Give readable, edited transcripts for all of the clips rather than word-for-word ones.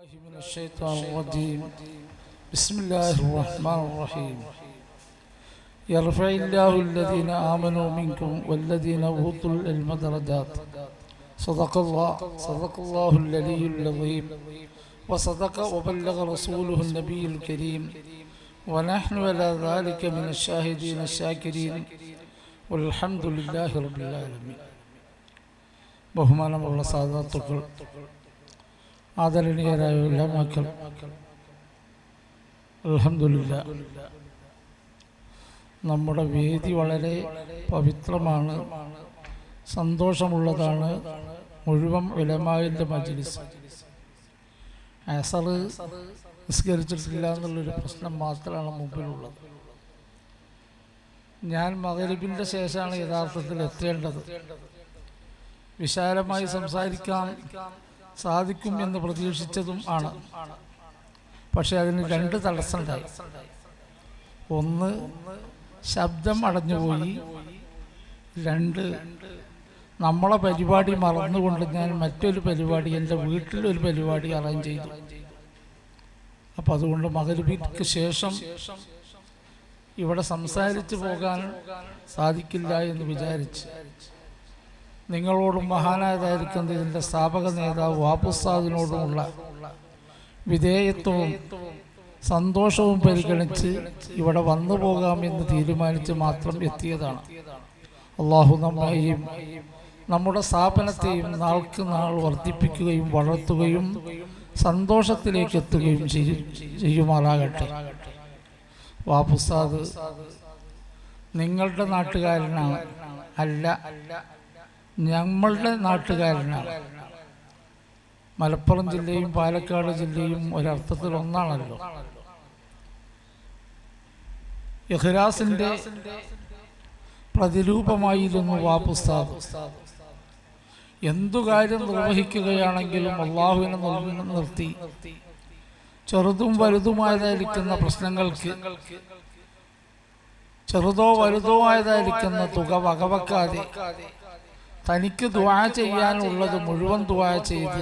من الشيطان الرجيم بسم الله الرحمن الرحيم يرفع الله الذين آمنوا منكم والذين أوتوا العلم درجات صدق الله العلي العظيم وصدق وبلغ رسوله النبي الكريم ونحن على ذلك من الشاهدين الشاكرين والحمد لله رب العالمين. ബഹുമാനമുള്ള സാദാത്തുക്കൾ, ആദരണീയരായ ഉലമാക്കൾ, അൽഹംദുലില്ലാഹ് നമ്മുടെ വേദി വളരെ പവിത്രമാണ്, സന്തോഷമുള്ളതാണ്. മുഴുവൻ ഉലമാഇന്റെ മജ്ലിസ്. അസർ നിസ്കരിച്ചിട്ടില്ല എന്നുള്ളൊരു പ്രശ്നം മാത്രമാണ് മുമ്പിലുള്ളത്. ഞാൻ മഗ്‌രിബിന്റെ ശേഷമാണ് യഥാർത്ഥത്തിൽ എത്തേണ്ടത്. വിശാലമായി സംസാരിക്കാൻ സാധിക്കും എന്ന് പ്രതീക്ഷിച്ചതും ആണ്. പക്ഷെ അതിന് രണ്ട് തടസ്സമുണ്ടായി. ഒന്ന്, ശബ്ദം അടഞ്ഞുപോയി. രണ്ട്, നമ്മളെ പരിപാടി മറന്നുകൊണ്ട് ഞാൻ മറ്റൊരു പരിപാടി, എൻ്റെ വീട്ടിലൊരു പരിപാടി അറേഞ്ച് ചെയ്തു. അപ്പം അതുകൊണ്ട് മഗ്‌രിബിക്ക് ശേഷം ഇവിടെ സംസാരിച്ചു പോകാൻ സാധിക്കില്ല എന്ന് വിചാരിച്ച് നിങ്ങളോടും മഹാനായതായിരിക്കുന്ന ഇതിൻ്റെ സ്ഥാപക നേതാവ് വാപ്പുസ്താദിനോടുമുള്ള വിധേയത്വവും സന്തോഷവും പരിഗണിച്ച് ഇവിടെ വന്നു പോകാമെന്ന് തീരുമാനിച്ച് മാത്രം എത്തിയതാണ്. അള്ളാഹു നമ്മെയും നമ്മുടെ സ്ഥാപനത്തെയും നാൾക്ക് നാൾ വർദ്ധിപ്പിക്കുകയും വളർത്തുകയും സന്തോഷത്തിലേക്ക് എത്തുകയും ചെയ്യുമാറാകട്ടെ. വാപ്പുസ്താദ് നിങ്ങളുടെ നാട്ടുകാരനാണ്, അല്ല ഞമ്മളുടെ നാട്ടുകാരനാണ്. മലപ്പുറം ജില്ലയും പാലക്കാട് ജില്ലയും ഒരർത്ഥത്തിൽ ഒന്നാണല്ലോ. ഇഖ്ലാസിന്റെ പ്രതിരൂപമായിരുന്നു വാപ്പുസ്താദ്. എന്തു കാര്യം നിർവഹിക്കുകയാണെങ്കിലും അള്ളാഹുവിനെ നിർത്തി ചെറുതും വലുതുമായതായിരിക്കുന്ന പ്രശ്നങ്ങൾക്ക്, ചെറുതോ വലുതോ ആയതായിരിക്കുന്ന തുക വകവെക്കാതെ തനിക്ക് ദുആ ചെയ്യാനുള്ളത് മുഴുവൻ ദുആ ചെയ്ത്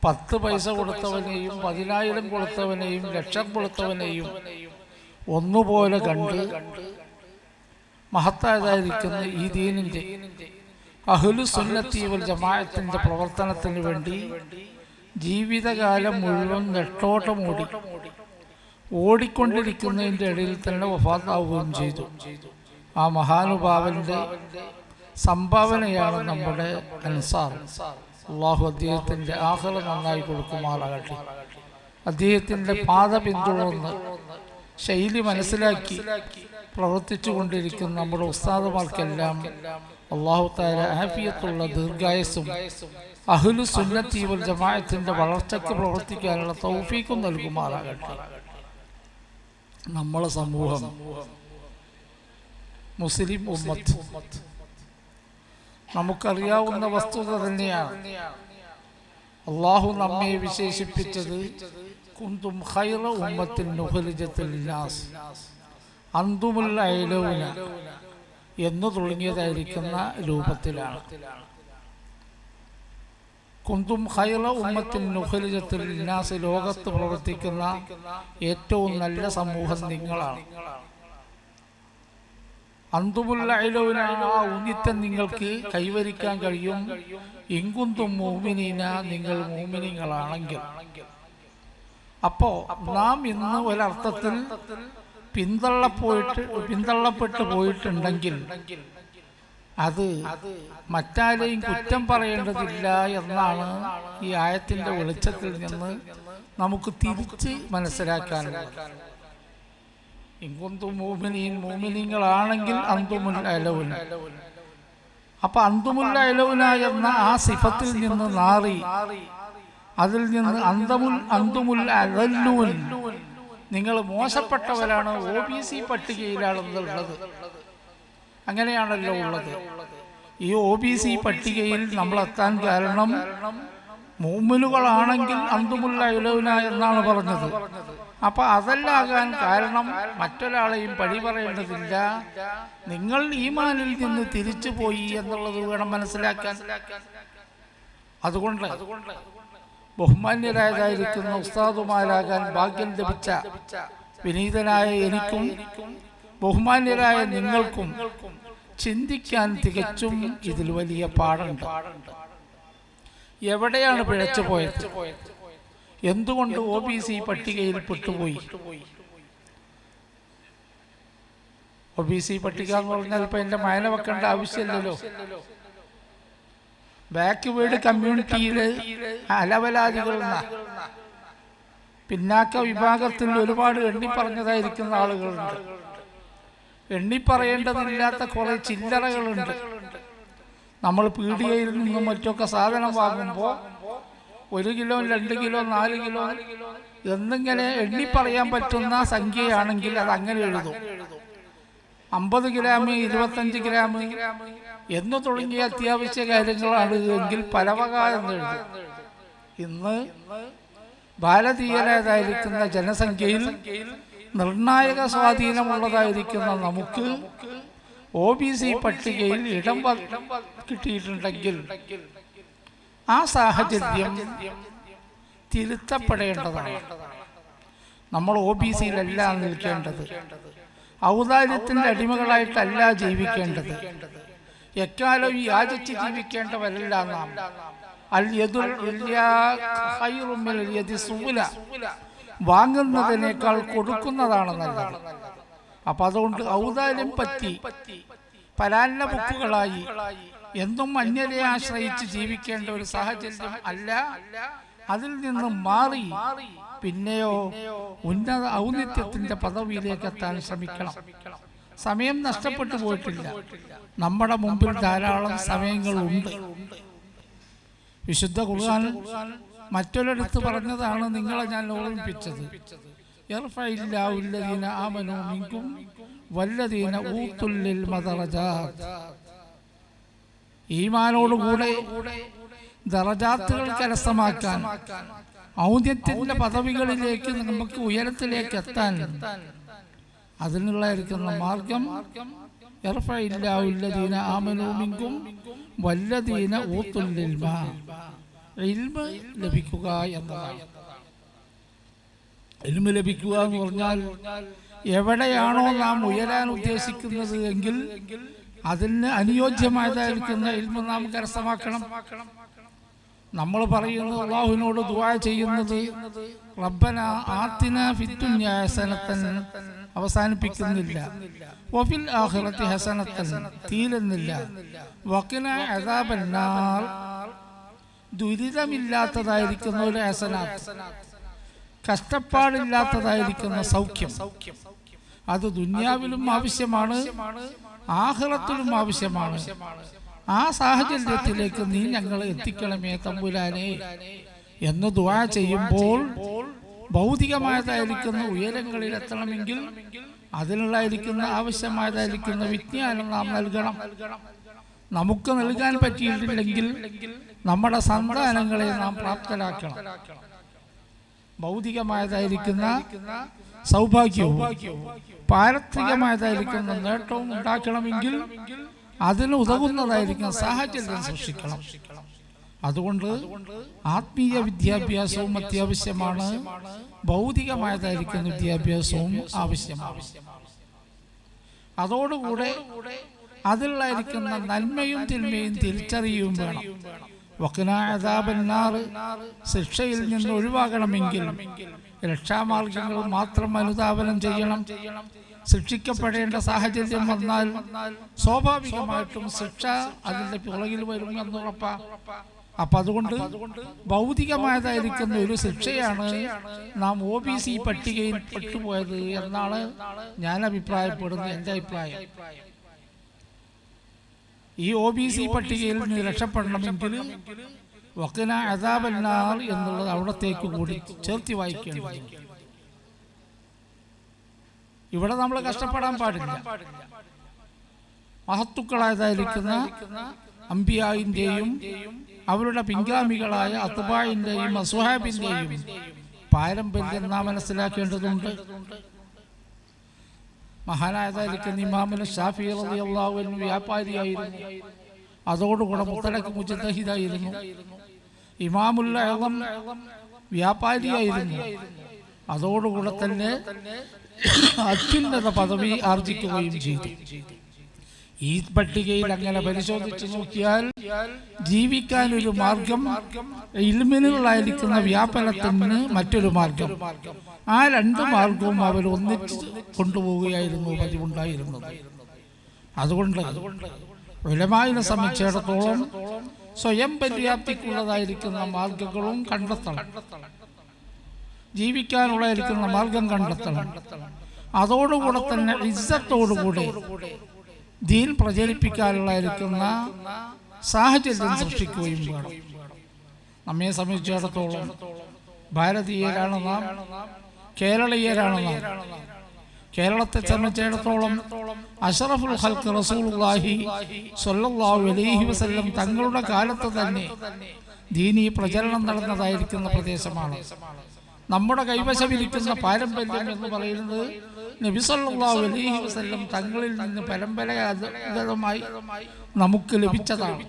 10 പൈസ കൊടുത്തവനെയും 10,000 കൊടുത്തവനെയും 1,00,000 കൊടുത്തവനെയും ഒന്നുപോലെ കണ്ട് മഹത്തായതായിരിക്കുന്ന ഈ ദീനിന്റെ അഹ്ലു സുന്നത്തി വൽ ജമാഅത്തിന്റെ പ്രവർത്തനത്തിന് വേണ്ടി ജീവിതകാലം മുഴുവൻ നെട്ടോട്ടമോടി ഓടിക്കൊണ്ടിരിക്കുന്നതിൻ്റെ ഇടയിൽ തന്നെ വഫാത്താവുകയും ചെയ്തു. ആ മഹാനുഭാവന്റെ സംഭാവനയാണ് നമ്മുടെ അൻസാർ. അള്ളാഹു അദ്ദേഹത്തിൻ്റെ ആഖിറ നന്നായി കൊടുക്കുമാറാകട്ടെ. അദ്ദേഹത്തിൻ്റെ പാത പിന്തുടർന്ന് ശൈലി മനസ്സിലാക്കി പ്രവർത്തിച്ചു കൊണ്ടിരിക്കുന്ന നമ്മുടെ ഉസ്താദുമാർക്കെല്ലാം അള്ളാഹു തആല ആഫിയത്തുള്ള ദീർഘായുസ്സും അഹ്ലു സുന്നത്തി വൽ ജമാഅത്തിന്റെ വളർച്ചയ്ക്ക് പ്രവർത്തിക്കാനുള്ള തൗഫീഖും നൽകുമാറാകട്ടെ. നമ്മളെ സമൂഹം, മുസ്ലിം ഉമ്മത്ത്, നമുക്കറിയാവുന്ന വസ്തുത തന്നെയാണ്. അള്ളാഹു നമ്മെ വിശേഷിപ്പിച്ചത് കുന്തും ഖൈറ ഉമ്മത്തിൻ ഉഖ്രിജത് ലിന്നാസ് അൻതുമുൽ അഅ്ലൗന എന്ന് തുടങ്ങിയതായിരിക്കുന്ന രൂപത്തിലാണ്. കുന്തും ഖൈറ ഉമ്മത്തിൻ ഉഖ്രിജത് ലിന്നാസ്, ലോകത്ത് പ്രവർത്തിക്കുന്ന ഏറ്റവും നല്ല സമൂഹം നിങ്ങളാണ്. അൻതുമുൽ അഅ്ലൗന, ആ ഉന്നിത്തം നിങ്ങൾക്ക് കൈവരിക്കാൻ കഴിയും ഇൻകുന്തും മുഅ്മിനീന, നിങ്ങൾ മുഅ്മിനീങ്ങളാണെങ്കിൽ. അപ്പോ നാം ഇന്ന് ഒരർത്ഥത്തിൽ പിന്തള്ളപ്പെട്ടു പോയിട്ടുണ്ടെങ്കിൽ അത് മറ്റാരെയും കുറ്റം പറയേണ്ടതില്ല എന്നാണ് ഈ ആയത്തിന്റെ വെളിച്ചത്തിൽ നിന്ന് നമുക്ക് തിരിച്ച് മനസ്സിലാക്കാനുള്ളത്. ഇൻകുന്തും മുഅ്മിനീൻ, മുഅ്മിനീങ്ങളാണെങ്കിൽ അൻതുമുൽ അഅ്ലൗന. അപ്പൊ അൻതുമുൽ അഅ്ലൗന എന്ന ആ സിഫത്തിൽ നിന്ന് മാറി അതിൽ നിന്ന് അൻതുമുൽ അഅ്ലൂൻ, നിങ്ങൾ മോശപ്പെട്ടവരാണ്, OBC പട്ടികയിലാണെന്നുള്ളത്. അങ്ങനെയാണല്ലോ ഉള്ളത്. ഈ OBC പട്ടികയിൽ നമ്മൾ എത്താൻ കാരണം മുഅ്മിനുകളാണെങ്കിൽ അൻതുമുൽ അഅ്ലൗന എന്നാണ് പറഞ്ഞത്. അപ്പൊ അതല്ലാകാൻ കാരണം മറ്റൊരാളെയും പഴി പറയേണ്ടതില്ല, നിങ്ങൾ ഈമാനിൽ നിന്ന് തിരിച്ചു പോയി എന്നുള്ളത് വേണം മനസ്സിലാക്കാൻ. അതുകൊണ്ട് ബഹുമാന്യരായതായിരിക്കുന്ന ഉസ്താദുമാരാകാൻ ഭാഗ്യം ലഭിച്ച വിനീതനായ എനിക്കും ബഹുമാന്യരായ നിങ്ങൾക്കും ചിന്തിക്കാൻ തികച്ചും ഇതിൽ വലിയ പാടുണ്ട്. എവിടെയാണ് പിഴച്ചു പോയത്? എന്തുകൊണ്ട് OBC പട്ടികയിൽ പെട്ടുപോയി? OBC പട്ടിക എന്ന് പറഞ്ഞാൽ ഇപ്പൊ എന്റെ മയന വെക്കേണ്ട ആവശ്യമില്ലല്ലോ. ബാക്ക്വേർഡ് കമ്മ്യൂണിറ്റിയിൽ അലവലാദികൾ പിന്നാക്ക വിഭാഗത്തിൽ ഒരുപാട് എണ്ണിപ്പറഞ്ഞതായിരിക്കുന്ന ആളുകളുണ്ട്. എണ്ണിപ്പറയേണ്ടതില്ലാത്ത കുറെ ചില്ലറകളുണ്ട്. നമ്മൾ പീടികയിൽ നിന്നും മറ്റൊക്കെ സാധനം വാങ്ങുമ്പോൾ 1 കിലോ 2 കിലോ 4 കിലോ എന്നിങ്ങനെ എണ്ണിപ്പറയാൻ പറ്റുന്ന സംഖ്യയാണെങ്കിൽ അത് അങ്ങനെ എഴുതും. 50 ഗ്രാം 25 ഗ്രാം എന്ന് തുടങ്ങിയ അത്യാവശ്യ കാര്യങ്ങളാണ് എങ്കിൽ പലവക എന്ന് എഴുതും. ഇന്ന് ഭാരതീയരായിരിക്കുന്ന ജനസംഖ്യയിൽ നിർണായക സ്വാധീനമുള്ളതായിരിക്കുന്ന നമുക്ക് OBC പട്ടികയിൽ ഇടം കിട്ടിയിട്ടുണ്ടെങ്കിൽ ആ സാഹചര്യം തിരുത്തപ്പെടേണ്ടതാണ്. നമ്മൾ OBCയിലല്ല നിൽക്കേണ്ടത്. ഔദാര്യത്തിന്റെ അടിമകളായിട്ടല്ല ജീവിക്കേണ്ടത്. എക്കാലം യാചിച്ച് ജീവിക്കേണ്ടവരല്ല നാം. വാങ്ങുന്നതിനേക്കാൾ കൊടുക്കുന്നതാണ് നല്ലത്. അപ്പൊ അതുകൊണ്ട് ഔദാര്യം പറ്റി പരാന്ന ബുക്കുകളായി എന്നും അന്യരെ ആശ്രയിച്ച് ജീവിക്കേണ്ട ഒരു സാഹചര്യം അല്ല. അതിൽ നിന്ന് മാറി പിന്നെയോ ഉന്നത ഔന്നിത്യത്തിന്റെ പദവിയിലേക്ക് എത്താൻ ശ്രമിക്കണം. സമയം നഷ്ടപ്പെട്ടു പോയിട്ടില്ല. നമ്മുടെ മുമ്പിൽ ധാരാളം സമയങ്ങളുണ്ട്. വിശുദ്ധ ഖുർആൻ മറ്റൊരിടത്ത് പറഞ്ഞതാണ് നിങ്ങളെ ഞാൻ ഓർമ്മിപ്പിച്ചത്. യർഫഇല്ലാഹുല്ലദീന ആമനൂ മിൻകും വല്ലദീന ഊതുൽ ഇൽമ ദറജാത്ത്. ഈമാനോടുകൂടെ ദറജാത്തുകൾ കരസ്ഥമാക്കാൻ, ഔന്നത്യത്തിന്റെ പദവികളിലേക്ക് നമുക്ക് ഉയരത്തിലേക്ക് എത്താൻ അതിനുള്ളായിരിക്കുന്ന മാർഗം യർഫഇല്ലാഹുല്ലദീന ആമനൂ മിൻകും വല്ലദീന ഊതുൽ ഇൽമ, ഇൽമ ലഭിക്കുക എന്നതാണ്. ഇൽമ ലഭിക്കുക എന്ന് പറഞ്ഞാൽ എവിടെയാണോ നാം ഉയരാൻ ഉദ്ദേശിക്കുന്നത് എങ്കിൽ അതിന് അനുയോജ്യമായതായിരിക്കുന്ന ഇൽമ നാം കരസ്ഥമാക്കണം. നമ്മൾ പറയുന്നത് അല്ലാഹുവിനോട് ദുആ ചെയ്യുന്നത് റബ്ബന ആതിന ഫിദ്ദുനിയ ഹസനത്തൻ അവസാനിപ്പിക്കുന്നില്ല, വഫിൽ ആഖിറതി ഹസനത്തൻ തീരുന്നില്ല, വഖിന അദാബന്നാർ ദുരിതമില്ലാത്തതായിരിക്കുന്ന ഒരു ഹസനാത്ത്, കഷ്ടപ്പാടില്ലാത്തതായിരിക്കുന്ന സൗഖ്യം. അത് ദുനിയാവിലും ആവശ്യമാണ്, ആഖിറത്തിലും ആവശ്യമാണ്. ആ സാഹചര്യത്തിലേക്ക് നീ ഞങ്ങളെ എത്തിക്കണമേ തമ്പുരാനെ എന്ന് ദുആ ചെയ്യുമ്പോൾ ഭൗതികമായതായിരിക്കുന്ന ഉയരങ്ങളിൽ എത്തണമെങ്കിൽ അതിനുള്ളായിരിക്കുന്ന ആവശ്യമായതായിരിക്കുന്ന വിജ്ഞാനം നാം നൽകണം. നമുക്ക് നൽകാൻ പറ്റിയിട്ടില്ലെങ്കിൽ നമ്മുടെ സന്താനങ്ങളെ നാം പ്രാപ്തരാക്കണം. ഭൗതികമായതായിരിക്കുന്ന സൗഭാഗ്യവും പാരത്രികമായതായിരിക്കുന്ന നേട്ടവും ഉണ്ടാക്കണമെങ്കിൽ അതിന് ഉതകുന്നതായിരിക്കുന്ന സാഹചര്യം സൃഷ്ടിക്കണം. അതുകൊണ്ട് ആത്മീയ വിദ്യാഭ്യാസവും അത്യാവശ്യമാണ്, ഭൗതികമായതായിരിക്കുന്ന വിദ്യാഭ്യാസവും ആവശ്യമാണ്. അതോടുകൂടെ അതിലായിരിക്കുന്ന നന്മയും തിന്മയും തിരിച്ചറിയുകയും വേണം. വഖിന അദാബന്നാർ, ശിക്ഷയിൽ നിന്ന് ഒഴിവാകണമെങ്കിൽ രക്ഷാമാർഗങ്ങൾ മാത്രം അനുധാവനം ചെയ്യണം. ശിക്ഷിക്കപ്പെടേണ്ട സാഹചര്യം വന്നാൽ സ്വാഭാവികമായിട്ടും ശിക്ഷ അതിന്റെ പുറകിൽ വരും എന്നുറപ്പാ. അപ്പൊ അതുകൊണ്ട് ഭൗതികമായതായിരിക്കുന്ന ഒരു ശിക്ഷയാണ് നാം OBC പട്ടികയിൽ പെട്ടുപോയത് എന്നാണ് ഞാൻ അഭിപ്രായപ്പെടുന്നത്. എൻ്റെ അഭിപ്രായം ഈ OBC പട്ടികയിൽ നിന്ന് രക്ഷപ്പെടണമെങ്കിൽ വഖിന അദാബന്നാർ എന്നുള്ളത് അവിടത്തേക്ക് കൂടി ചേർത്തി വായിക്കേണ്ടതുണ്ട്. ഇവിടെ നമ്മൾ കഷ്ടപ്പെടാൻ പാടില്ല. മഹത്തുക്കളായതായിരിക്കുന്ന അംബിയായിന്റെയും അവരുടെ പിൻഗാമികളായ അത്ബാഇന്റെയും അസ്ഹാബിന്റെയും പാരമ്പര്യം നാം മനസ്സിലാക്കേണ്ടതുണ്ട്. മഹാനായതായിരിക്കുന്ന ഇമാമുൽ ശാഫിഈ റളിയല്ലാഹു അൻഹു വ്യാപാരിയായിരുന്നു. അതോടുകൂടെ മുത്തലഖ് മുജ്തഹിദായിരുന്നു. ഇമാമുൽ അഅ്ളം വ്യാപാരിയായിരുന്നു. അതോടുകൂടെ തന്നെ അത്യുന്നത പദവി ആർജിക്കുകയും ചെയ്തു. ഈ പട്ടികയിൽ അങ്ങനെ പരിശോധിച്ച് നോക്കിയാൽ ജീവിക്കാൻ ഒരു മാർഗം, ഇൽമിനുള്ളായിരിക്കുന്ന വ്യാപനത്തിന് മറ്റൊരു മാർഗം, ആ രണ്ട് മാർഗവും അവർ ഒന്നിച്ച് കൊണ്ടുപോവുകയായിരുന്നു പതിവുണ്ടായിരുന്നത്. അതുകൊണ്ട് ഉലമായിനെ സംബന്ധിച്ചിടത്തോളം സ്വയം പര്യാപ്തിക്കുള്ളതായിരിക്കുന്ന മാർഗങ്ങളും കണ്ടെത്തണം, ജീവിക്കാനുള്ളതായിരിക്കുന്ന മാർഗം കണ്ടെത്തണം. അതോടുകൂടെ തന്നെ ഇസ്സത്തോടുകൂടെ ദീൻ പ്രചരിപ്പിക്കാനുള്ളതായിരിക്കുന്ന സാഹചര്യം സൃഷ്ടിക്കുകയും വേണം. നമ്മെ സംബന്ധിച്ചിടത്തോളം ഭാരതീയരാണ് നാം, കേരളീയരാണ് നാം. കേരളത്തെ സംബന്ധിച്ചിടത്തോളം അഷ്റഫുൽ ഖൽഖ് റസൂലുള്ളാഹി സ്വല്ലല്ലാഹു അലൈഹി വസല്ലം തങ്ങളുടെ കാലത്ത് തന്നെ ദീനീ പ്രചരണം നടന്നതായിരിക്കുന്ന പ്രദേശമാണ്. നമ്മുടെ കൈവശമിരിക്കുന്ന പാരമ്പര്യം എന്ന് പറയുന്നത് നബി സല്ലല്ലാഹു അലൈഹി വസല്ലം തങ്ങളിൽ നിന്ന് പരമ്പരാഗതമായി നമുക്ക് ലഭിച്ചതാണ്.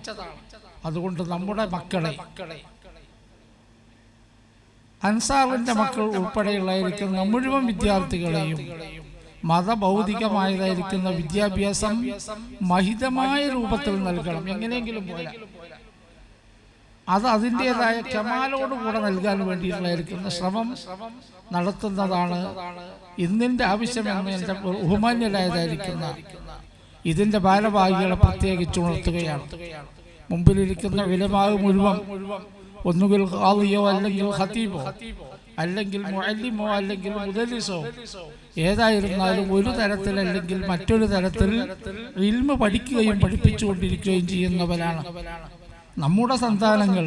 അതുകൊണ്ട് നമ്മുടെ മക്കളെ, അൻസാറിന്റെ മക്കൾ ഉൾപ്പെടെയുള്ളതായിരിക്കുന്ന മുഴുവൻ വിദ്യാർത്ഥികളെയും മതഭൗതികമായതായിരിക്കുന്ന വിദ്യാഭ്യാസം മഹിതമായ രൂപത്തിൽ നൽകണം. എങ്ങനെയെങ്കിലും പോലെ അത് അതിൻ്റെതായ കമാലോടുകൂടെ നൽകാൻ വേണ്ടിയിട്ടുള്ളതായിരിക്കുന്ന ശ്രമം നടത്തുന്നതാണ് ഇന്നിൻ്റെ ആവശ്യമെന്ന് എൻ്റെ ബഹുമാന്യരായതായിരിക്കുന്ന ഇതിൻ്റെ ഭാരവാഹികളെ പ്രത്യേകിച്ച് ഉണർത്തുകയാണ്. മുമ്പിലിരിക്കുന്ന ഉലമാവ് മുഴുവൻ ഒന്നുകിൽ ഖാദിയോ അല്ലെങ്കിൽ ഖതീബോ അല്ലെങ്കിൽ മുഅല്ലിമോ അല്ലെങ്കിൽ മുദരിസോ ഏതായിരുന്നാലും ഒരു തരത്തിൽ അല്ലെങ്കിൽ മറ്റൊരു തരത്തിൽ ഇൽമ പഠിക്കുകയും പഠിപ്പിച്ചുകൊണ്ടിരിക്കുകയും ചെയ്യുന്നവരാണ്. നമ്മുടെ സന്താനങ്ങൾ,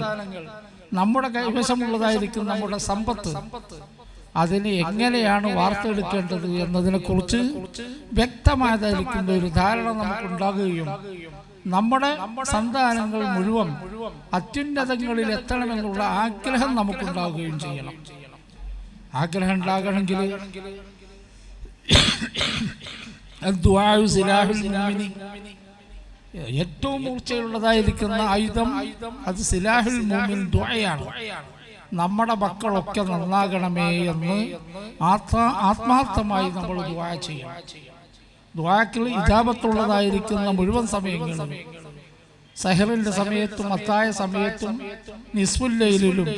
നമ്മുടെ കൈവശമുള്ളതായിരിക്കും നമ്മുടെ സമ്പത്ത്, അതിനെ എങ്ങനെയാണ് വാർത്തെടുക്കേണ്ടത് എന്നതിനെക്കുറിച്ച് വ്യക്തമായതായിരിക്കുന്ന ഒരു ധാരണ നമുക്കുണ്ടാകുകയും നമ്മുടെ സന്താനങ്ങൾ മുഴുവൻ അത്യുന്നതങ്ങളിൽ എത്തണമെന്നുള്ള ആഗ്രഹം നമുക്കുണ്ടാവുകയും ചെയ്യണം. ആഗ്രഹം ഉണ്ടാകണമെങ്കിൽ ഏറ്റവും മൂർച്ചയുള്ളതായിരിക്കുന്ന ആയുധം അത് സിലാഹുൽ മുഅ്മിൻ ദുആയാണ്. നമ്മുടെ മക്കളൊക്കെ നന്നാകണമേ എന്ന് ആത്മാർത്ഥമായി നമ്മൾ ദുആ ചെയ്യണം. ദുആക്കിൽ ഇജാബത്തുള്ളതായിരിക്കുന്ന മുഴുവൻ സമയങ്ങളും, സഹറിന്റെ സമയത്തും അത്തായ സമയത്തും നിസ്ഫുൽ ലൈലിലും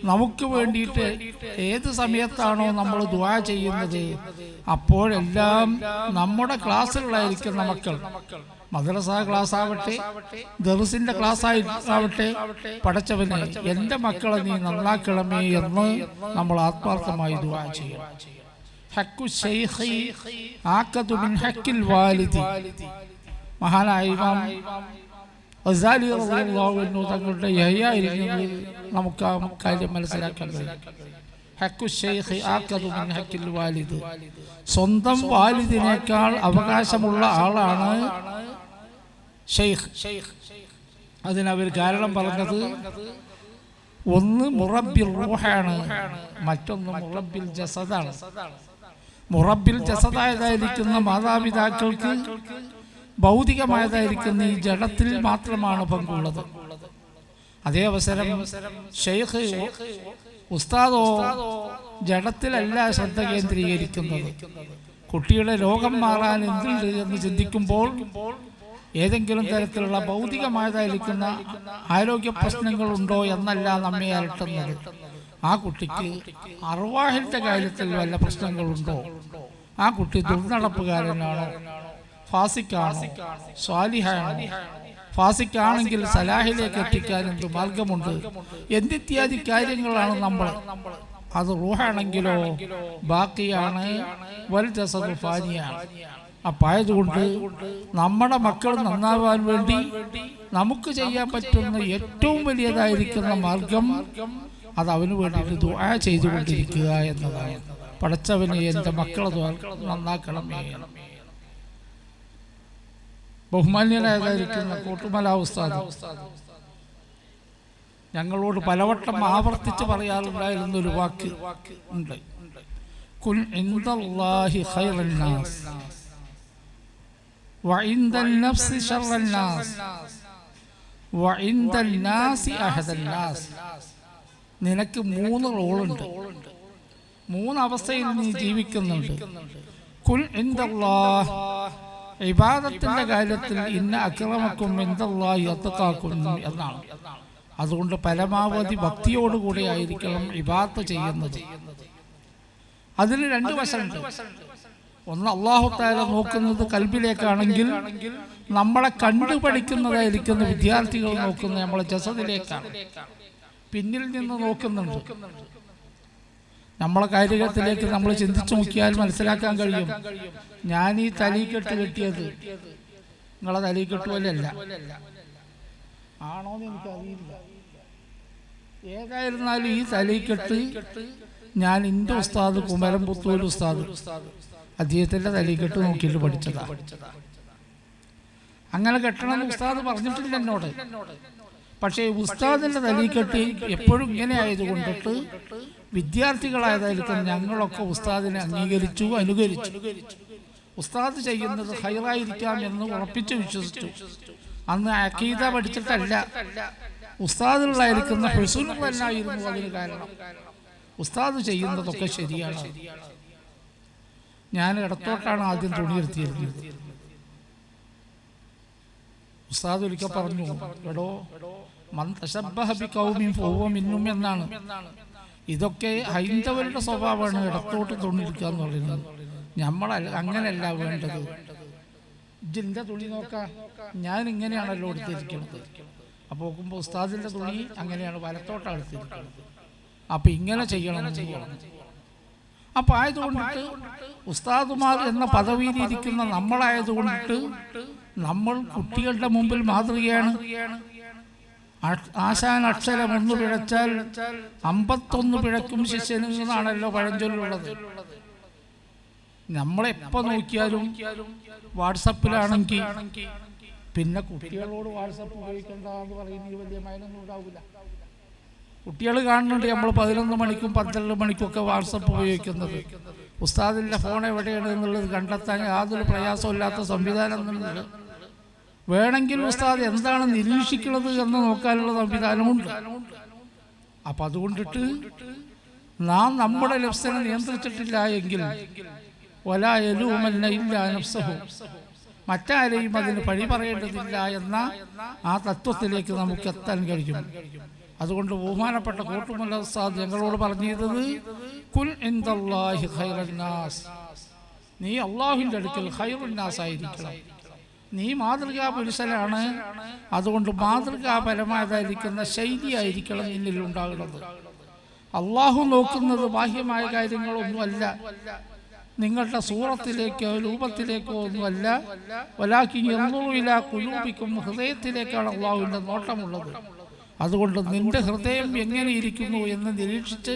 നമുക്ക് വേണ്ടിയിട്ട് ഏത് സമയത്താണോ നമ്മൾ ദുആ ചെയ്യുന്നത് അപ്പോഴെല്ലാം നമ്മുടെ ക്ലാസ്സിലുള്ളായിരിക്കുന്ന മക്കൾ, മദ്രസ ക്ലാസ് ആവട്ടെ, ദർസിന്റെ ക്ലാസ് ആവട്ടെ, പടച്ചവനെ എൻ്റെ മക്കളെ നീ നന്നാക്കണമേ എന്ന് നമ്മൾ ആത്മാർത്ഥമായി ദുആ ചെയ്യണം. ഹഖ്ഖു ശൈഖി ആഖദു മിൻ ഹഖ്ഖിൽ വാലിദി. മഹാനായ ഇമാം ഗസാലി റളിയല്ലാഹു അൻഹു തങ്ങളുടെ യഹ്യായിൽ നിന്ന് നമുക്ക് ആ കാര്യം മനസ്സിലാക്കാൻ കഴിയും. ഹഖ്ഖു ശൈഖി ആഖദു മിൻ ഹഖ്ഖിൽ വാലിദി. സ്വന്തം വാലിദിനേക്കാൾ അവകാശമുള്ള ആളാണ് ഷെയ്ഖ്. അതിനവർ കാരണം പറഞ്ഞത് ഒന്ന് മുറബ്ബിൽ റൂഹാണ്, മറ്റൊന്ന് മുറബ്ബിൽ ജസദാണ്. മുറബ്ബിൽ ജസദായതായിരിക്കുന്ന മാതാപിതാക്കൾക്ക് ഭൗതികമായതായിരിക്കുന്ന ഈ ജഡത്തിൽ മാത്രമാണ് പങ്കുള്ളത്. അതേ അവസരം ഷെയ്ഖ് ഉസ്താദോ ജഡത്തിലല്ല ശ്രദ്ധ കേന്ദ്രീകരിക്കുന്നത്. കുട്ടിയുടെ രോഗം മാറാൻ എന്തുണ്ട് എന്ന് ചിന്തിക്കുമ്പോൾ ഏതെങ്കിലും തരത്തിലുള്ള ഭൗതികമായതായിരിക്കുന്ന ആരോഗ്യ പ്രശ്നങ്ങളുണ്ടോ എന്നല്ല നമ്മെ അലട്ടുന്നത്. ആ കുട്ടിക്ക് അർവാഹിന്റെ കാര്യത്തിൽ വല്ല പ്രശ്നങ്ങളുണ്ടോ, ആ കുട്ടി ദുർനടപ്പുകാരനാണോ, ഫാസിക്കാണോ, സ്വാലിഹാണോ, ഫാസിക്കാണെങ്കിൽ സലാഹിലേക്ക് എത്തിക്കാൻ എന്ത് മാർഗമുണ്ട് എന്നിത്യാദി കാര്യങ്ങളാണ് നമ്മൾ. അത് റൂഹാണെങ്കിലോ ബാക്കിയാണ്, വൽ ജസദു ഫാനിയാണ്. അപ്പായതുകൊണ്ട് നമ്മുടെ മക്കൾ നന്നാവാൻ വേണ്ടി നമുക്ക് ചെയ്യാൻ പറ്റുന്ന ഏറ്റവും വലിയതായിരിക്കുന്ന മാർഗം അത് അവന് വേണ്ടിയിട്ട് ദുആ ചെയ്തുകൊണ്ടിരിക്കുക എന്നതാണ്. പടച്ചവനെ എൻ്റെ മക്കളെ നന്നാക്കണമേ. ബഹുമാന്യനായതായിരിക്കുന്ന കോട്ടുമല ഉസ്താദ് ഞങ്ങളോട് പലവട്ടം ആവർത്തിച്ച് പറയാറുണ്ടായിരുന്ന ഒരു വാക്ക് ഉണ്ട്. കുൽ ഇൻദല്ലാഹി ഖൈറൻ നാസ് വഇൻദൽ നഫ്സി ശർറൻ നാസ് വഇൻദൽ നാസി അഹദൻ നാസ്. നിനക്ക് 3 റോളുണ്ട്, 3 അവസ്ഥയിൽ നീ ജീവിക്കുന്നുണ്ട്. കുൽ ഇൻദല്ലാഹ്, ഇബാദത്തിന്റെ കാര്യത്തിൽ ഇന്ന അക്രമക്കും ഇൻദല്ലാഹി അത്ഖാക്കും എന്നാണ്. അതുകൊണ്ട് പരമാവധി ഭക്തിയോടുകൂടി ആയിരിക്കണം ഇബാദത്ത് ചെയ്യുന്നത്. അതിന് 2 വശമുണ്ട്. ഒന്ന്, അല്ലാഹു തആല നോക്കുന്നത് കൽബിലേക്കാണെങ്കിൽ നമ്മളെ കണ്ടുപഠിക്കുന്നതായിരിക്കുന്ന വിദ്യാർത്ഥികൾ നോക്കുന്നത് നമ്മളെ ജസദിലേക്കാണ്, പിന്നിൽ നിന്ന് നോക്കുന്നുണ്ട്. നമ്മളെ കാര്യത്തിലേക്ക് നമ്മൾ ചിന്തിച്ചു നോക്കിയാൽ മനസ്സിലാക്കാൻ കഴിയും. ഞാൻ ഈ തലീക്കെട്ട് കെട്ടിയത് നിങ്ങളെ തലീക്കെട്ടുപോലെയല്ല, ആണോന്ന് എനിക്കറിയില്ല. ഏതായിരുന്നാലും ഈ തലീക്കെട്ട് ഞാൻ എൻ്റെ ഉസ്താദ് കുമരംപുത്തൂർ ഉസ്താദ് അദ്ദേഹത്തിൻ്റെ തലീക്കെട്ട് നോക്കിയിട്ട് പഠിച്ചതാണ്. അങ്ങനെ കെട്ടണമെന്ന് ഉസ്താദ് പറഞ്ഞിട്ടില്ല എന്നോട്. പക്ഷേ ഉസ്താദിൻ്റെ തലീക്കെട്ട് എപ്പോഴും ഇങ്ങനെ ആയതുകൊണ്ടിട്ട് വിദ്യാർത്ഥികളായതായിരിക്കും ഞങ്ങളൊക്കെ ഉസ്താദിനെ അംഗീകരിച്ചു, അനുകരിച്ചു. ഉസ്താദ് ചെയ്യുന്നത് ഹൈറായിരിക്കാം എന്ന് ഉറപ്പിച്ച് വിശ്വസിച്ചു. അന്ന് അഖീദ പഠിച്ചിട്ടല്ല, ഉസ്താദിലായിരിക്കുന്ന ഹുസ്നുൽ തന്നായിരുന്നു അതിന് കാരണം. ഉസ്താദ് ചെയ്യുന്നതൊക്കെ ശരിയാണ്. ഞാൻ ഇടത്തോട്ടാണ് ആദ്യം തുണി എടുത്തിരുന്നത്. ഉസ്താദ് ഒരിക്കൽ പറഞ്ഞു, എടോ മൻ തശബ്ബഹ ബിഖൗമിൻ ഫഹുവ മിൻഹും എന്നാണ്. ഇതൊക്കെ ഹൈന്ദവരുടെ സ്വഭാവമാണ്, ഇടത്തോട്ട് തുണിയെടുക്കുക എന്ന് പറയുന്നത്. നമ്മളല്ല, അങ്ങനെയല്ല വേണ്ടത്. ഇതിൻ്റെ തുണി നോക്കാം, ഞാൻ ഇങ്ങനെയാണല്ലോ എടുത്തിരിക്കുന്നത്. അപ്പോൾ നോക്കുമ്പോൾ ഉസ്താദിൻ്റെ തുണി അങ്ങനെയാണ്, വലത്തോട്ടാണ് എടുത്തിരിക്കുന്നത്. അപ്പം ഇങ്ങനെ ചെയ്യണം. അപ്പം ആയതുകൊണ്ടിട്ട് ഉസ്താദുമാർ എന്ന പദവിയിലിരിക്കുന്ന നമ്മളായതുകൊണ്ടിട്ട് നമ്മൾ കുട്ടികളുടെ മുമ്പിൽ മാതൃകയാണ്. ആശാൻ അക്ഷരം 1 പിഴച്ചാൽ 51 പിഴക്കും ശിഷ്യന് എന്നാണല്ലോ പഴഞ്ചൊല്ലുള്ളത്. നമ്മളെപ്പോൾ നോക്കിയാലും വാട്സപ്പിലാണെങ്കിൽ പിന്നെ കുട്ടികളോട് വാട്സപ്പ് ഉപയോഗിക്കേണ്ട എന്ന് പറയുന്നതിന് വലിയ മൈനൊന്നും ഉണ്ടാവില്ല. കുട്ടികൾ കാണുന്നുണ്ട് നമ്മൾ 11 മണിക്കും 12 മണിക്കൊക്കെ വാട്സപ്പ് ഉപയോഗിക്കുന്നത്. ഉസ്താദിൻ്റെ ഫോൺ എവിടെയാണ് എന്നുള്ളത് കണ്ടെത്താൻ യാതൊരു പ്രയാസമില്ലാത്ത സംവിധാനം എന്നുള്ളത്. വേണമെങ്കിൽ ഉസ്താദ് എന്താണ് നിരീക്ഷിക്കുന്നത് എന്ന് നോക്കാനുള്ള സംവിധാനമുണ്ട്. അപ്പം അതുകൊണ്ടിട്ട് നാം നമ്മുടെ നഫ്സിനെ നിയന്ത്രിച്ചിട്ടില്ല എങ്കിൽ വലാ യലൂമന്ന ഇല്ലാ നഫ്സഹു, മറ്റാരെയും അതിന് പഴി പറയേണ്ടതില്ല എന്ന ആ തത്വത്തിലേക്ക് നമുക്ക് എത്താൻ കഴിയും. അതുകൊണ്ട് ബഹുമാനപ്പെട്ട കോട്ടുമല്ല ഉസ്താദ് ഞങ്ങളോട് പറഞ്ഞിരുന്നത്, കുൽ ഇൻദല്ലാഹി ഖൈറുന്നാസ്, നീ അള്ളാഹുവിൻ്റെ അടുക്കൽ ഖൈറുന്നാസ് ആയിരിക്കണം. നീ മാതൃകാ പുരുഷനാണ്. അതുകൊണ്ട് മാതൃകാപരമായതായിരിക്കുന്ന ശൈലിയായിരിക്കണം നിന്നിൽ ഉണ്ടാകുന്നത്. അള്ളാഹു നോക്കുന്നത് ബാഹ്യമായ കാര്യങ്ങളൊന്നുമല്ല, നിങ്ങളുടെ സൂറത്തിലേക്കോ രൂപത്തിലേക്കോ ഒന്നുമല്ല. വലാകിൻ യൻദുറു ഇലാ ഖുലൂബിക്കും, ഹൃദയത്തിലേക്കാണ് അള്ളാഹുവിൻ്റെ നോട്ടമുള്ളത്. അതുകൊണ്ട് നിന്റെ ഹൃദയം എങ്ങനെ ഇരിക്കുന്നു എന്ന് നിരീക്ഷിച്ച്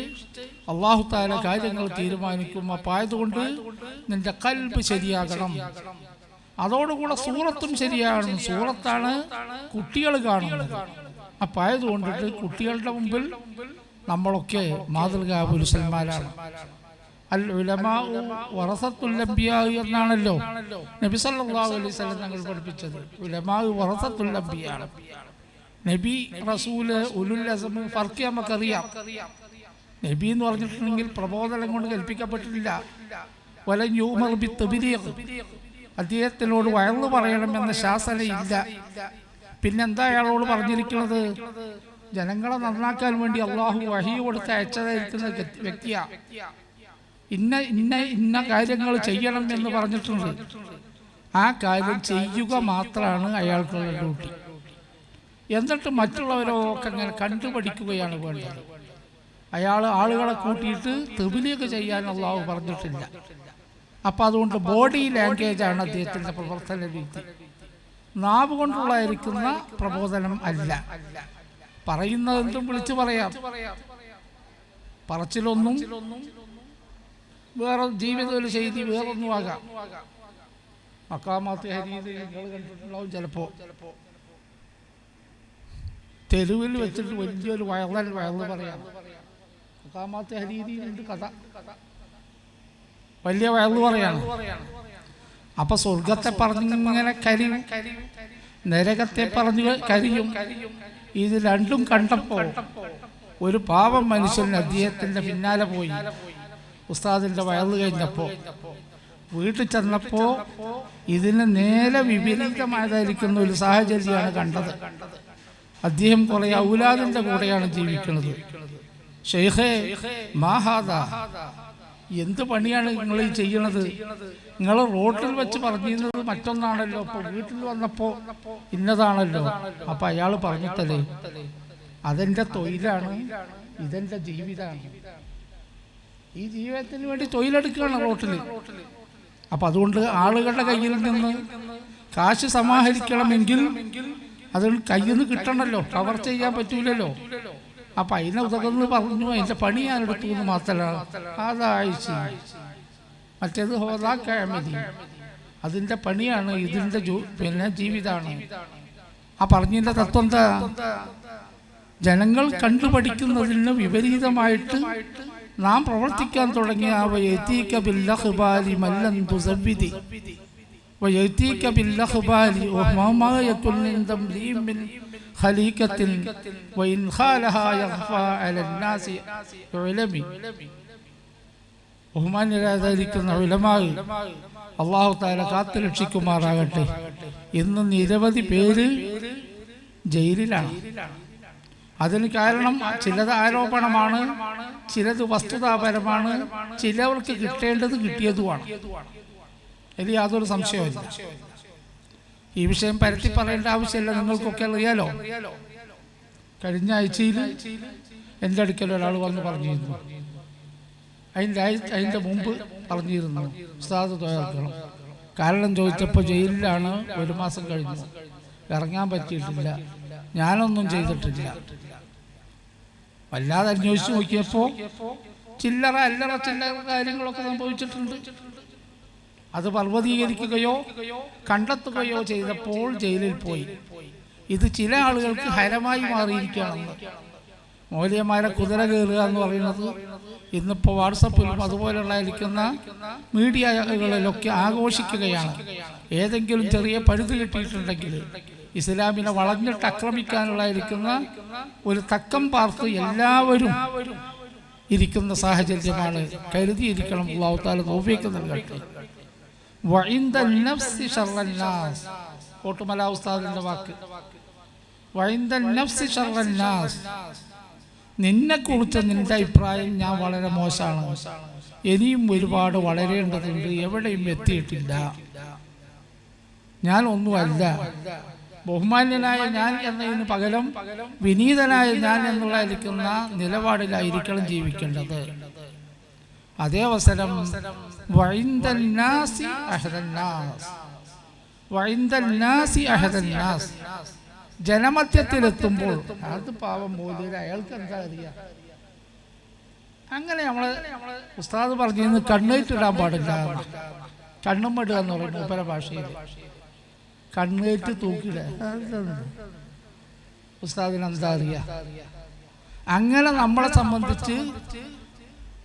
അള്ളാഹു തആല കാര്യങ്ങൾ തീരുമാനിക്കും. അപ്പം ആയതുകൊണ്ട് നിന്റെ ഖൽബ് ശരിയാകണം. അതോടുകൂടെ സൂറത്തും ശരിയാണ്. സൂറത്താണ് കുട്ടികൾ കാണുന്നത്. അപ്പം ആയതുകൊണ്ടിട്ട് കുട്ടികളുടെ മുമ്പിൽ നമ്മളൊക്കെ മാതൃകാ പുരുഷന്മാരാണ്. അൽ ഉലമാഉ വറസത്തുൽ അംബിയാ എന്നാണല്ലോ നബി സല്ലല്ലാഹു അലൈഹി വസല്ലം ഞങ്ങൾ പഠിപ്പിച്ചത്. ഉലമാഉ വറസത്തുൽ അംബിയാ. നബി, റസൂല്, ഉലുൽ അസ്മ് ഫർക്ക് നമുക്കറിയാം. നബി എന്ന് പറഞ്ഞിട്ടുണ്ടെങ്കിൽ പ്രബോധനം കൊണ്ട് കൽപ്പിക്കപ്പെട്ടിട്ടില്ല. വലൻ യുമർ ബിത്തബ്ലീഗ്, അദ്ദേഹത്തിനോട് വയറു പറയണമെന്ന ശാസനയില്ല. പിന്നെന്താ അയാളോട് പറഞ്ഞിരിക്കുന്നത്? ജനങ്ങളെ നന്നാക്കാൻ വേണ്ടി അള്ളാഹു വഹി കൊടുത്ത് അയച്ചതായിരിക്കുന്ന വ്യക്തിയാ. ഇന്ന ഇന്ന ഇന്ന കാര്യങ്ങൾ ചെയ്യണം എന്ന് പറഞ്ഞിട്ടുണ്ട്. ആ കാര്യം ചെയ്യുക മാത്രമാണ് അയാൾക്കുള്ള ഡ്യൂട്ടി. എന്നിട്ട് മറ്റുള്ളവരൊക്കെ അങ്ങനെ കണ്ടുപഠിക്കുകയാണ് വേണ്ടത്. അയാൾ ആളുകളെ കൂട്ടിയിട്ട് തബ്ലീഗ് ചെയ്യാൻ അള്ളാഹു പറഞ്ഞിട്ടില്ല. അപ്പം അതുകൊണ്ട് ബോഡി ലാംഗ്വേജാണ് അദ്ദേഹത്തിൻ്റെ പ്രവർത്തന രീതി. നാവ് കൊണ്ടുള്ളായിരിക്കുന്ന പ്രബോധനം അല്ല. പറയുന്നതെന്തും വിളിച്ചു പറയാം. പറച്ചിലൊന്നും വേറെ ജീവിത ഒരു ചെയ്തി വേറൊന്നും ആകാം. മക്കാമാത്ത് ഹരീത് നിങ്ങൾ കണ്ടിട്ടുണ്ടാവും. ചിലപ്പോൾ തെരുവിൽ വെച്ചിട്ട് വലിയൊരു വയറു പറയാം. മക്കാമാത്ത് ഹരീതിയിലുണ്ട് കഥ. വലിയ വയറു പറയാണ്. അപ്പൊ സ്വർഗത്തെ പറഞ്ഞിങ്ങനെ കരിയും, നരകത്തെ പറഞ്ഞു കരിയും. ഇത് രണ്ടും കണ്ടപ്പോൾ ഒരു പാവം മനുഷ്യൻ അദ്ദേഹത്തിൻ്റെ പിന്നാലെ പോയി. ഉസ്താദിൻ്റെ വയറ് കഴിഞ്ഞപ്പോൾ വീട്ടിൽ ചെന്നപ്പോൾ ഇതിന് നേരെ വിപരീതമായതായിരിക്കുന്ന ഒരു സാഹചര്യമാണ് കണ്ടത്. അദ്ദേഹം കുറേ ഔലാദിൻ്റെ കൂടെയാണ് ജീവിക്കുന്നത്. ഷെയ്ഖേ മാഹാദ, എന്ത് പണിയാണ് നിങ്ങൾ ഈ ചെയ്യണത്? നിങ്ങൾ റോട്ടിൽ വെച്ച് പറഞ്ഞിരുന്നത് മറ്റൊന്നാണല്ലോ, ഇപ്പോൾ വീട്ടിൽ വന്നപ്പോൾ ഇന്നതാണല്ലോ. അപ്പം അയാൾ പറഞ്ഞിട്ടല്ലേ, അതെൻ്റെ തൊഴിലാണ്, ഇതെൻ്റെ ജീവിതമാണ്. ഈ ജീവിതത്തിന് വേണ്ടി തൊഴിലെടുക്കുകയാണ് റോട്ടിൽ. അപ്പം അതുകൊണ്ട് ആളുകളുടെ കയ്യിൽ നിന്ന് കാശ് സമാഹരിക്കണമെങ്കിൽ അത് കയ്യിൽ നിന്ന് കിട്ടണമല്ലോ, കവർ ചെയ്യാൻ പറ്റൂലല്ലോ. അപ്പം അതിനെ ഉതകുന്നു പറഞ്ഞു. അതിൻ്റെ പണി ഞാനെടുത്തു എന്ന് മാത്രമല്ല, അതാഴ്ച മറ്റേത് ഹോദാക്കാമതി, അതിൻ്റെ പണിയാണ്, ഇതിൻ്റെ പിന്നെ ജീവിതമാണ്. ആ പറഞ്ഞതിൻ്റെ തത്വം എന്താ? ജനങ്ങൾ കണ്ടുപഠിക്കുന്നതിന് വിപരീതമായിട്ട് നാം പ്രവർത്തിക്കാൻ തുടങ്ങിയ ബഹുമാന്യരായിരിക്കുന്ന ഉലമാവ് അല്ലാഹു തആല കാത്തു രക്ഷിക്കുമാറാകട്ടെ. ഇന്ന് നിരവധി പേര് ജയിലിലാണ്. അതിന് കാരണം ചിലത് ആരോപണമാണ്, ചിലത് വസ്തുതാപരമാണ്, ചിലവർക്ക് കിട്ടേണ്ടത് കിട്ടിയതുമാണ്. ഇതിൽ യാതൊരു സംശയമില്ല. ഈ വിഷയം പരത്തി പറയേണ്ട ആവശ്യമില്ല, നിങ്ങൾക്കൊക്കെ അറിയാലോ. കഴിഞ്ഞ ആഴ്ചയിൽ എൻ്റെ അടുക്കൽ ഒരാൾ വന്ന് പറഞ്ഞിരുന്നു, അതിൻ്റെ മുമ്പ് പറഞ്ഞിരുന്നു ഉസ്താദ് തോർക്കണം. കാരണം ചോദിച്ചപ്പോൾ ജയിലിലാണ്, 1 മാസം കഴിഞ്ഞു, ഇറങ്ങാൻ പറ്റിയിട്ടില്ല, ഞാനൊന്നും ചെയ്തിട്ടില്ല. വല്ലാതെ അന്വേഷിച്ച് നോക്കിയപ്പോൾ ചില്ലറ കാര്യങ്ങളൊക്കെ സംഭവിച്ചിട്ടുണ്ട്. അത് പർവ്വതീകരിക്കുകയോ കണ്ടെത്തുകയോ ചെയ്തപ്പോൾ ജയിലിൽ പോയി. ഇത് ചില ആളുകൾക്ക് ഹരമായി മാറിയിരിക്കുകയാണെന്ന്. മൗലവിമാരെ കുതിര കയറുക എന്ന് പറയുന്നത് ഇന്നിപ്പോൾ വാട്സപ്പിലും അതുപോലെയുള്ള ഇരിക്കുന്ന മീഡിയകളിലൊക്കെ ആഘോഷിക്കുകയാണ്. ഏതെങ്കിലും ചെറിയ പഴുത് കിട്ടിയിട്ടുണ്ടെങ്കിൽ ഇസ്ലാമിനെ വളഞ്ഞിട്ട് ആക്രമിക്കാനുള്ള ഇരിക്കുന്ന ഒരു തക്കം പാർത്ത് എല്ലാവരും ഇരിക്കുന്ന സാഹചര്യമാണ്. കരുതിയിരിക്കണം. അല്ലാഹു തആല തൗഫീഖ് നൽകട്ടെ. വഇൻദ നഫ്സി ശർറൻ നാസ്, കോട്ടുമല ഉസ്താദിന്റെ വാക്ക്. വഇൻദ നഫ്സി ശർറൻ നാസ്, നിന്നെക്കുറിച്ച് നിന്റെ അഭിപ്രായം ഞാൻ വളരെ മോശമാണ്, ഇനിയും ഒരുപാട് വളരേണ്ടതുണ്ട്, എവിടെയും എത്തിയിട്ടില്ല, ഞാൻ ഒന്നുമല്ല, ബഹുമാന്യനായ ഞാൻ എന്നതിന് പകരം വിനീതനായ ഞാൻ എന്നുള്ള ഇരിക്കുന്ന നിലപാടിലായിരിക്കണം ജീവിക്കേണ്ടത്. അതേ അവസരം ജനമധ്യത്തിലെത്തുമ്പോൾ അത് പാവം പോലും അയാൾക്ക് എന്താ അറിയാം. അങ്ങനെ നമ്മള് ഉസ്താദ് പറഞ്ഞിരുന്നു കണ്ണേറ്റിടാൻ പാടില്ല, കണ്ണും മടുക എന്ന് പറയുന്നു ഉപര ഭാഷയിൽ. കണ്ണേറ്റ് തൂക്കിട ഉസ്താദിന് എന്താ അറിയാ. അങ്ങനെ നമ്മളെ സംബന്ധിച്ച്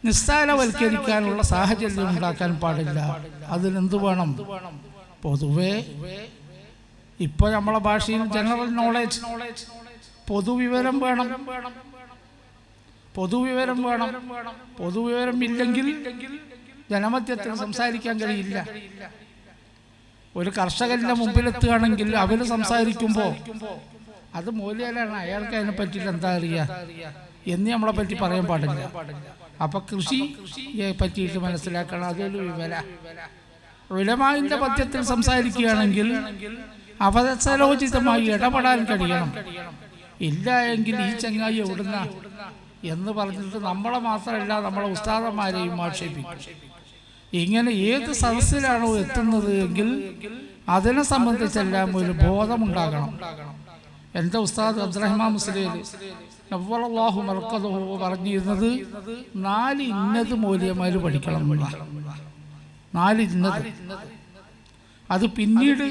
നിസ്സാരവൽക്കരിക്കാനുള്ള സാഹചര്യം ഉണ്ടാക്കാൻ പാടില്ല. അതിനെന്ത് വേണം? പൊതുവെ ഇപ്പൊ നമ്മളെ ഭാഷയിൽ ജനറൽ നോളേജ്, പൊതുവിവരം വേണം. പൊതുവിവരം ഇല്ലെങ്കിൽ ജനമധ്യത്തിൽ സംസാരിക്കാൻ കഴിയില്ല. ഒരു കർഷകന്റെ മുമ്പിലെത്തുകയാണെങ്കിൽ അവര് സംസാരിക്കുമ്പോൾ അത് മൂല്യലാണ്, അയാൾക്ക് അതിനെ പറ്റിയിട്ട് എന്താ അറിയാ എന്ന് നമ്മളെ പറ്റി പറയാൻ പാടില്ല. അപ്പൊ കൃഷിയെ പറ്റിയിട്ട് മനസ്സിലാക്കണം, അതൊരു വിവര. ഉലമാവിന്റെ പദ്യത്തിൽ സംസാരിക്കുകയാണെങ്കിൽ അവസരോചിതമായി ഇടപെടാൻ കഴിയണം. ഇല്ല എങ്കിൽ ഈ ചങ്ങായി എവിടുന്ന എന്ന് പറഞ്ഞിട്ട് നമ്മളെ മാത്രമല്ല നമ്മളെ ഉസ്താദന്മാരെയും ആക്ഷേപിക്കും. ഇങ്ങനെ ഏത് സദസ്സിലാണോ എത്തുന്നത് എങ്കിൽ അതിനെ സംബന്ധിച്ചെല്ലാം ഒരു ബോധമുണ്ടാകണം. എൻ്റെ ഉസ്താദ് അബ്ദുറഹ്മാൻ മുസ്ലിം നവ്വറല്ലാഹു മർക്കദഹു പറഞ്ഞിരുന്നത് 4 ഇന്നത് മൗലവിമാർ പഠിക്കണം. 4 ഇന്നത്. അത് പിന്നീട്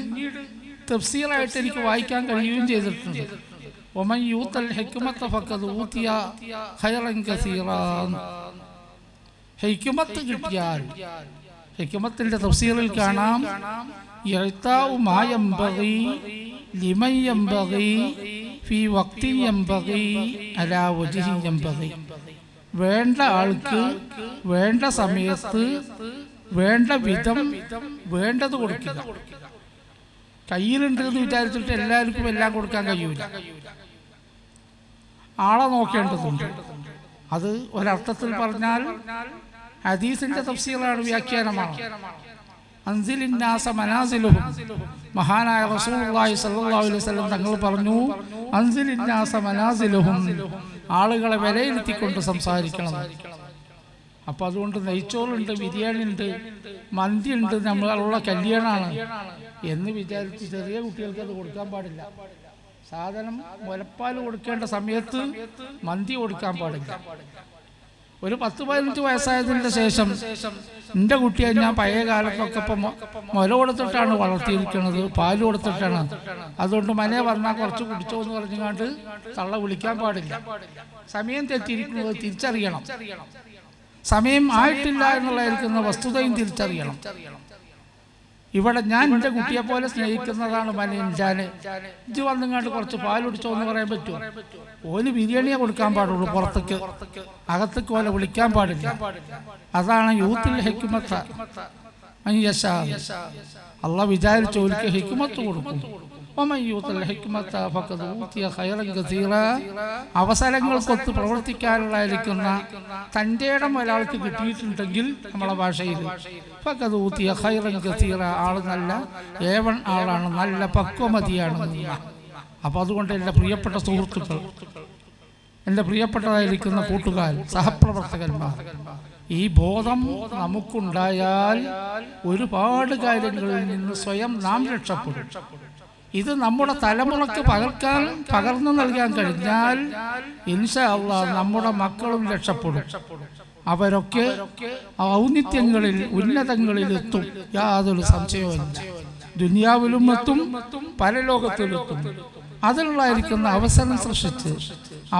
തഫ്സീറായിട്ട് എനിക്ക് വായിക്കാൻ കഴിയുകയും ചെയ്തിട്ടുണ്ട്. വമൻ യൂതൽ ഹിക്മത ഫഖദ് ഊതിയ ഖൈറൻ കസീറാ. ഹിക്മത്ത് കിട്ടിയാൽ ഹിക്മത്തിന്റെ തഫ്സീറിൽ കാണാം യഅതാഉ മാ യംബഗി ലിമൻ യംബഗി ഫീ വക്തി യംബഗി അലാ വജ്ഹി യംബഗി. വേണ്ട ആൾക്ക് വേണ്ട സമയത്ത് വേണ്ട വിധം വേണ്ടത് കൊടുക്കുക. കയ്യിലുണ്ട് എന്ന് വിചാരിച്ചിട്ട് എല്ലാവർക്കും എല്ലാം കൊടുക്കാൻ കഴിയൂല. ആളെ നോക്കേണ്ടതുണ്ട്. അത് ഒരർത്ഥത്തിൽ പറഞ്ഞാൽ ഹദീസിന്റെ തഫ്സീറാണ്, വ്യാഖ്യാനമാണ്. അൻസിലിന്നാസ മനാസിലുഹും, മഹാനായ റസൂലുള്ളാഹി സ്വല്ലല്ലാഹു അലൈഹി വസല്ലം തങ്ങൾ പറഞ്ഞു, അൻസിലിന്നാസ മനാസിലുഹും, ആളുകളെ വിലയിരുത്തിക്കൊണ്ട് സംസാരിക്കണം. അപ്പം അതുകൊണ്ട് നെയ്ച്ചോറുണ്ട്, ബിരിയാണി ഉണ്ട്, മന്തി ഉണ്ട്, നമ്മളുള്ള കല്യാണമാണ് എന്ന് വിചാരിച്ച് ചെറിയ കുട്ടികൾക്ക് അത് കൊടുക്കാൻ പാടില്ല. സാധനം മുലപ്പാൽ കൊടുക്കേണ്ട സമയത്ത് മന്തി കൊടുക്കാൻ പാടില്ല. ഒരു 10-15 വയസ്സായതിന് ശേഷം എൻ്റെ കുട്ടിയെ ഞാൻ പഴയ കാലത്തൊക്കെ ഇപ്പം മുല കൊടുത്തിട്ടാണ് വളർത്തിയിരിക്കുന്നത്, പാല് കൊടുത്തിട്ടാണ്. അതുകൊണ്ട് മനയെ വന്നാൽ കുറച്ച് കുടിച്ചോ എന്ന് പറഞ്ഞുകൊണ്ട് തള്ള വിളിക്കാൻ പാടില്ല. സമയം തെറ്റിയിരിക്കുന്നത് തിരിച്ചറിയണം. സമയം ആയിട്ടില്ല എന്നുള്ളതായിരിക്കുന്ന വസ്തുതയും തിരിച്ചറിയണം. ഇവിടെ ഞാൻ എൻ്റെ കുട്ടിയെ പോലെ സ്നേഹിക്കുന്നതാണ് മനയിൻജാന്. ഇജ്ജ് വന്നിങ്ങാണ്ട് കുറച്ച് പാൽ കുടിച്ചോ എന്ന് പറയാൻ പറ്റുമോ? ഓന് ബിരിയാണിയെ കൊടുക്കാൻ പാടുള്ളൂ, പുറത്തേക്ക്. അകത്തേക്ക് പോലെ വിളിക്കാൻ പാടില്ല. അതാണ് യൂത്തിൽ ഹിക്മത്ത്. അള്ളാഹ് വിചാരിച്ച ഓൽക്ക് ഹിക്മത്ത് കൊടുക്കും. അവസരങ്ങൾക്കൊത്ത് പ്രവർത്തിക്കാനുള്ളതായിരിക്കുന്ന തൻ്റെ ഇടം ഒരാൾക്ക് കിട്ടിയിട്ടുണ്ടെങ്കിൽ നമ്മളെ ഭാഷയിൽ ആള് നല്ല ഏവൻ ആളാണ്, നല്ല പക്വമതിയാണ്. അപ്പൊ അതുകൊണ്ട് എൻ്റെ പ്രിയപ്പെട്ട സുഹൃത്തുക്കൾ, എൻ്റെ പ്രിയപ്പെട്ടതായിരിക്കുന്ന കൂട്ടുകാർ, സഹപ്രവർത്തകന്മാർ, ഈ ബോധം നമുക്കുണ്ടായാൽ ഒരുപാട് കാര്യങ്ങളിൽ നിന്ന് സ്വയം നാം രക്ഷപ്പെടും. ഇത് നമ്മുടെ തലമുറക്ക് പകർന്നു നൽകാൻ കഴിഞ്ഞാൽ ഇൻഷാ അല്ലാഹ് നമ്മുടെ മക്കളും രക്ഷപ്പെടും. അവരൊക്കെ ഔന്നിത്യങ്ങളിൽ ഉന്നതങ്ങളിൽ എത്തും, യാതൊരു സംശയവുമില്ല. ദുനിയാവിലും എത്തും, പരലോകത്തിലെത്തും. അതിലുള്ളായിരിക്കുന്ന അവസരം സൃഷ്ടിച്ച്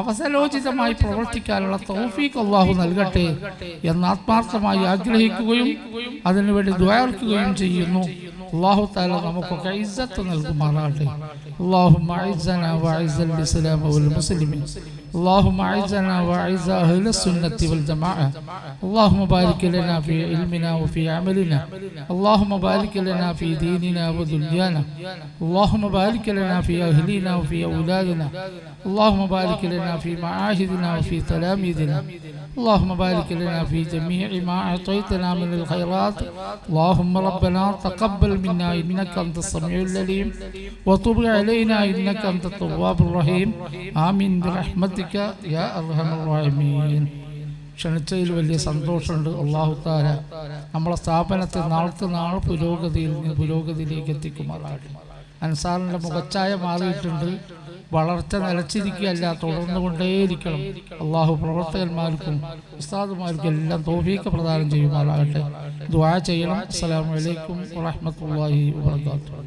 അവസരോചിതമായി പ്രവർത്തിക്കാനുള്ള തൗഫീഖ് അല്ലാഹു നൽകട്ടെ എന്ന് ആത്മാർത്ഥമായി ആഗ്രഹിക്കുകയും അതിനുവേണ്ടി ദുആർക്കുകയും ചെയ്യുന്നു. അല്ലാഹു തആല നമുക്കൊക്കെ ഇസ്സത്ത് നൽകുമാറാകട്ടെ. اللهم أعزنا وأعز الإسلام والمسلمين. اللهم أعزنا وأعز أهل السنة والجماعة. اللهم بارك لنا في علمنا وفي عملنا. اللهم بارك لنا في ديننا ودنيانا. اللهم بارك لنا في أهلنا وفي أولادنا. اللهم بارك لنا في معاهدنا وفي تلاميذنا. اللهم بارك لنا في جميع ما أعطيتنا من الخيرات. اللهم ربنا تقبل منا إنك أنت السميع العليم وتب علينا إنك أنت التواب الرحيم. آمين برحمتك يا أرحم الراحمين. ക്ഷണിച്ചതിൽ വലിയ സന്തോഷമുണ്ട്. അല്ലാഹു തആല നമ്മളെ സ്ഥാപനത്തെ നാൾക്ക് നാൾ പുരോഗതിയിലേക്ക് എത്തിക്കുമാറാകട്ടെ. അൻസാറിൻ്റെ മുഖച്ഛായ മാറിയിട്ടുണ്ട്. വളർച്ച നിലച്ചിരിക്കുകയല്ല, തുടർന്നു കൊണ്ടേയിരിക്കണം. അള്ളാഹു പ്രവർത്തകന്മാർക്കും ഉസ്താദുമാർക്കും എല്ലാം തൗഫീഖ് പ്രദാനം ചെയ്യുമാറാകട്ടെ. ദുആ ചെയ്യണം. അസ്സലാമു അലൈക്കും വറഹ്മത്തുള്ളാഹി വബറകാതുഹു.